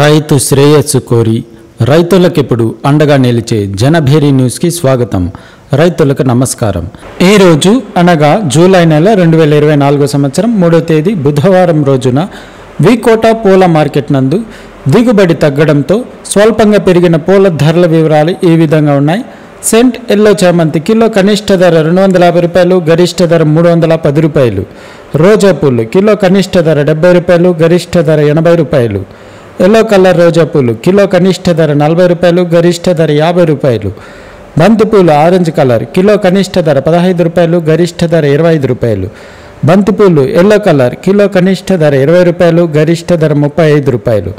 రైతు శ్రేయస్సు కోరి రైతులకెప్పుడు అండగా నిలిచే జనభేరి న్యూస్కి స్వాగతం. రైతులకు నమస్కారం. ఈ రోజు అనగా జూలై నెల 2024 సంవత్సరం 3వ తేదీ బుధవారం రోజున వికోట పూల మార్కెట్ నందు దిగుబడి తగ్గడంతో స్వల్పంగా పెరిగిన పూల ధరల వివరాలు ఈ విధంగా ఉన్నాయి. సెంట్ ఎల్లో చామంతి కిలో కనిష్ట ధర 250 రూపాయలు, గరిష్ట ధర 310 రూపాయలు. రోజా పూలు కిలో కనిష్ట ధర 70 రూపాయలు, గరిష్ట ధర 80 రూపాయలు. ఎల్లో కలర్ రోజా పూలు కిలో కనిష్ట ధర 40 రూపాయలు, గరిష్ట ధర 50 రూపాయలు. బంతిపూలు ఆరెంజ్ కలర్ కిలో కనిష్ట ధర 15 రూపాయలు, గరిష్ట ధర 25 రూపాయలు. బంతిపూలు ఎల్లో కలర్ కిలో కనిష్ట ధర 20 రూపాయలు, గరిష్ట ధర 35 రూపాయలు.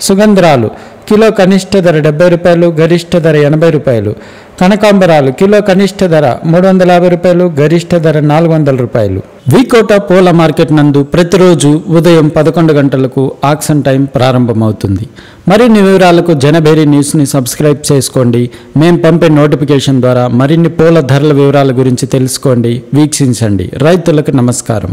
సుగంధరాలు కిలో కనిష్ట ధర 70 రూపాయలు, గరిష్ట ధర 80 రూపాయలు. కనకాంబరాలు కిలో కనిష్ట ధర 350 రూపాయలు, గరిష్ట ధర 400 రూపాయలు. వికోట పూల మార్కెట్ నందు ప్రతిరోజు ఉదయం 11 గంటలకు ఆక్షన్ టైం ప్రారంభమవుతుంది. మరిన్ని వివరాలకు జనభేరి న్యూస్ని సబ్స్క్రైబ్ చేసుకోండి. మేము పంపే నోటిఫికేషన్ ద్వారా మరిన్ని పూల ధరల వివరాల గురించి తెలుసుకోండి, వీక్షించండి. రైతులకు నమస్కారం.